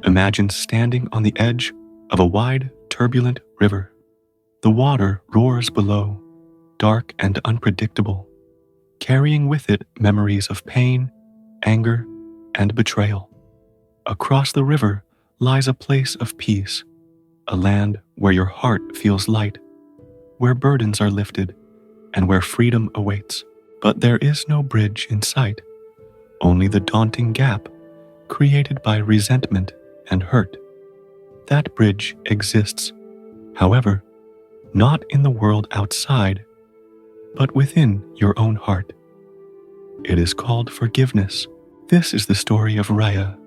Imagine standing on the edge of a wide, turbulent river. The water roars below, dark and unpredictable, carrying with it memories of pain, anger, and betrayal. Across the river lies a place of peace, a land where your heart feels light, where burdens are lifted, and where freedom awaits. But there is no bridge in sight, only the daunting gap created by resentment and hurt. That bridge exists, however, not in the world outside, but within your own heart. It is called forgiveness. This is the story of Riya,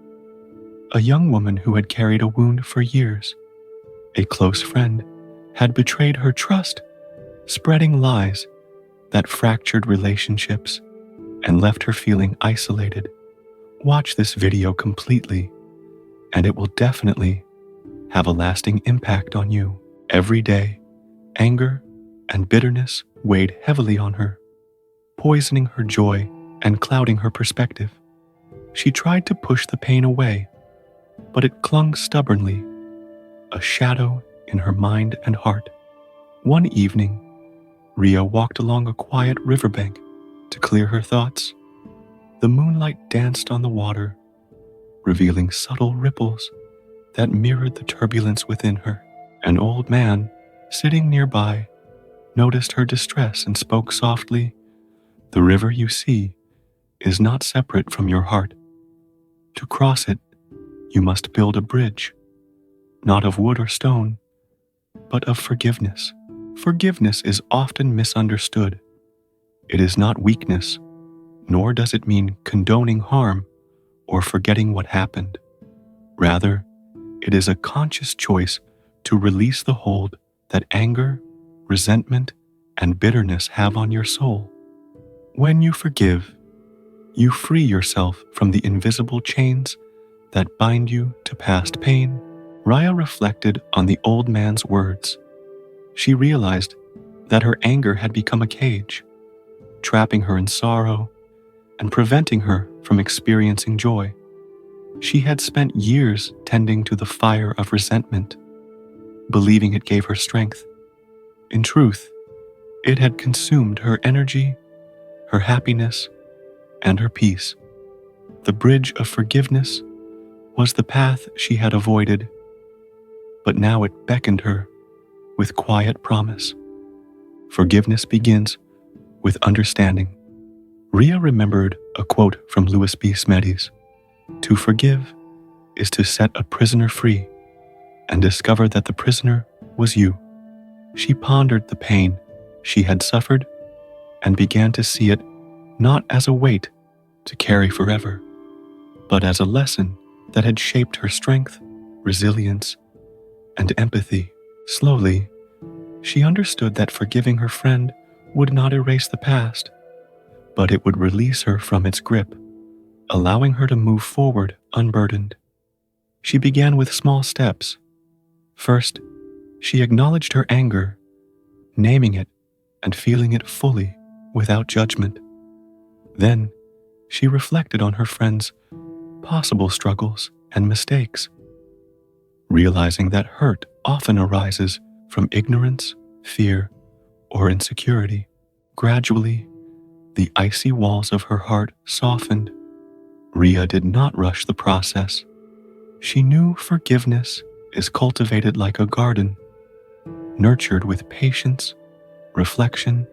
a young woman who had carried a wound for years. A close friend had betrayed her trust, spreading lies that fractured relationships and left her feeling isolated. Watch this video completely, and it will definitely have a lasting impact on you. Every day, anger and bitterness weighed heavily on her, poisoning her joy and clouding her perspective. She tried to push the pain away, but it clung stubbornly, a shadow in her mind and heart. One evening, Riya walked along a quiet riverbank to clear her thoughts. The moonlight danced on the water, revealing subtle ripples that mirrored the turbulence within her. An old man, sitting nearby, noticed her distress and spoke softly, "The river you see is not separate from your heart. To cross it, you must build a bridge, not of wood or stone, but of forgiveness." Forgiveness is often misunderstood. It is not weakness, nor does it mean condoning harm or forgetting what happened. Rather, it is a conscious choice to release the hold that anger, resentment, and bitterness have on your soul. When you forgive, you free yourself from the invisible chains that bind you to past pain. Riya reflected on the old man's words. She realized that her anger had become a cage, trapping her in sorrow and preventing her from experiencing joy. She had spent years tending to the fire of resentment, believing it gave her strength. In truth, it had consumed her energy, her happiness, and her peace. The bridge of forgiveness was the path she had avoided, but now it beckoned her with quiet promise. Forgiveness begins with understanding. Riya remembered a quote from Louis B. Smedis: "To forgive is to set a prisoner free and discover that the prisoner was you." She pondered the pain she had suffered and began to see it not as a weight to carry forever, but as a lesson that had shaped her strength, resilience, and empathy. Slowly, she understood that forgiving her friend would not erase the past, but it would release her from its grip, allowing her to move forward unburdened. She began with small steps. First, she acknowledged her anger, naming it and feeling it fully without judgment. Then, she reflected on her friend's possible struggles and mistakes, realizing that hurt often arises from ignorance, fear, or insecurity. Gradually, the icy walls of her heart softened. Riya did not rush the process. She knew forgiveness is cultivated like a garden, nurtured with patience, reflection,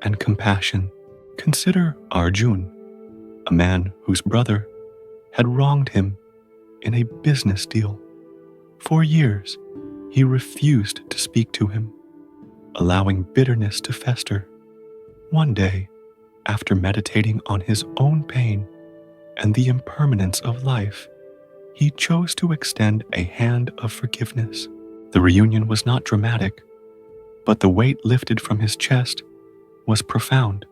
and compassion. Consider Arjun, a man whose brother had wronged him in a business deal. For years, he refused to speak to him, allowing bitterness to fester. One day, after meditating on his own pain and the impermanence of life, he chose to extend a hand of forgiveness. The reunion was not dramatic, but the weight lifted from his chest was profound.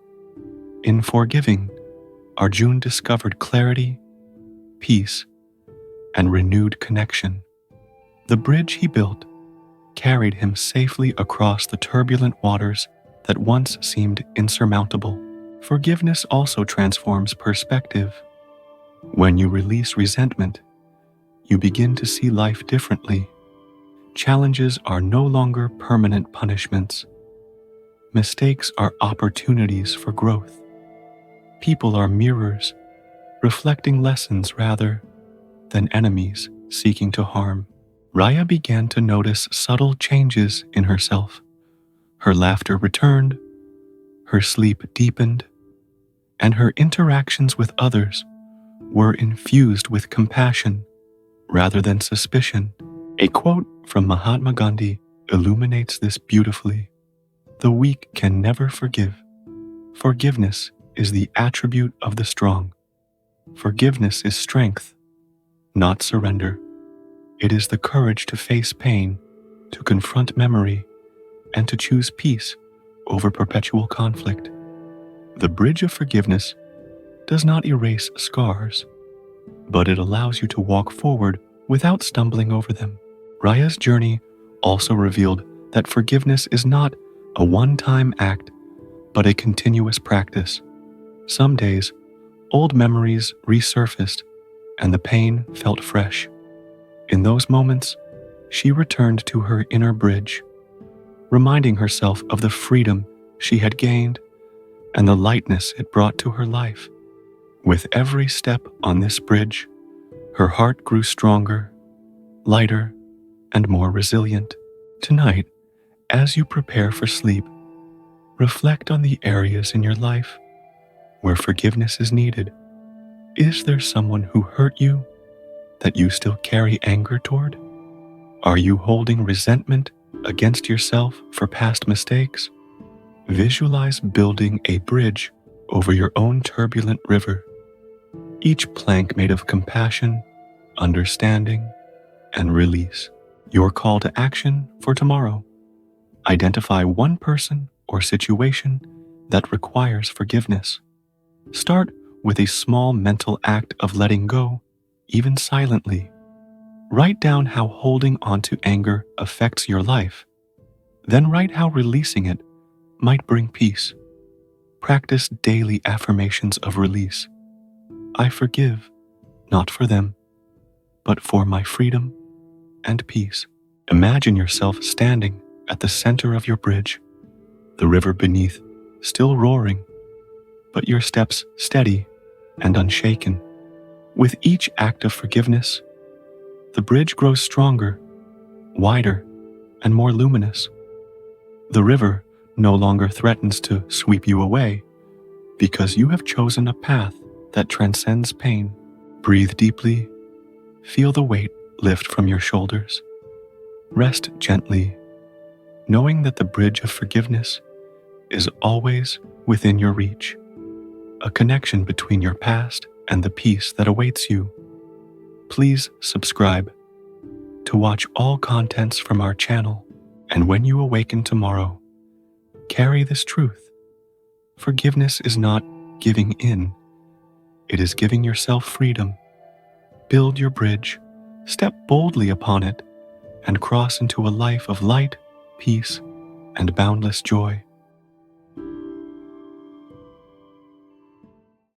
In forgiving, Arjun discovered clarity, peace, and renewed connection. The bridge he built carried him safely across the turbulent waters that once seemed insurmountable. Forgiveness also transforms perspective. When you release resentment, you begin to see life differently. Challenges are no longer permanent punishments. Mistakes are opportunities for growth. People are mirrors, reflecting lessons rather than enemies seeking to harm. Raya began to notice subtle changes in herself. Her laughter returned, her sleep deepened, and her interactions with others were infused with compassion rather than suspicion. A quote from Mahatma Gandhi illuminates this beautifully. The weak can never forgive. Forgiveness is the attribute of the strong. Forgiveness is strength, not surrender. It is the courage to face pain, to confront memory, and to choose peace over perpetual conflict. The bridge of forgiveness does not erase scars, but it allows you to walk forward without stumbling over them. Raya's journey also revealed that forgiveness is not a one-time act, but a continuous practice. Some days, old memories resurfaced and the pain felt fresh. In those moments, she returned to her inner bridge, reminding herself of the freedom she had gained and the lightness it brought to her life. With every step on this bridge, her heart grew stronger, lighter, and more resilient. Tonight, as you prepare for sleep, reflect on the areas in your life where forgiveness is needed. Is there someone who hurt you that you still carry anger toward? Are you holding resentment against yourself for past mistakes? Visualize building a bridge over your own turbulent river, each plank made of compassion, understanding, and release. Your call to action for tomorrow. Identify one person or situation that requires forgiveness. Start with a small mental act of letting go, even silently. Write down how holding onto anger affects your life. Then write how releasing it might bring peace. Practice daily affirmations of release. I forgive, not for them, but for my freedom and peace. Imagine yourself standing at the center of your bridge, the river beneath still roaring, but your steps steady and unshaken. With each act of forgiveness, the bridge grows stronger, wider, and more luminous. The river no longer threatens to sweep you away because you have chosen a path that transcends pain. Breathe deeply, feel the weight lift from your shoulders. Rest gently, knowing that the bridge of forgiveness is always within your reach, a connection between your past and the peace that awaits you. Please subscribe to watch all contents from our channel, and when you awaken tomorrow, carry this truth. Forgiveness is not giving in, it is giving yourself freedom. Build your bridge, step boldly upon it, and cross into a life of light, peace, and boundless joy.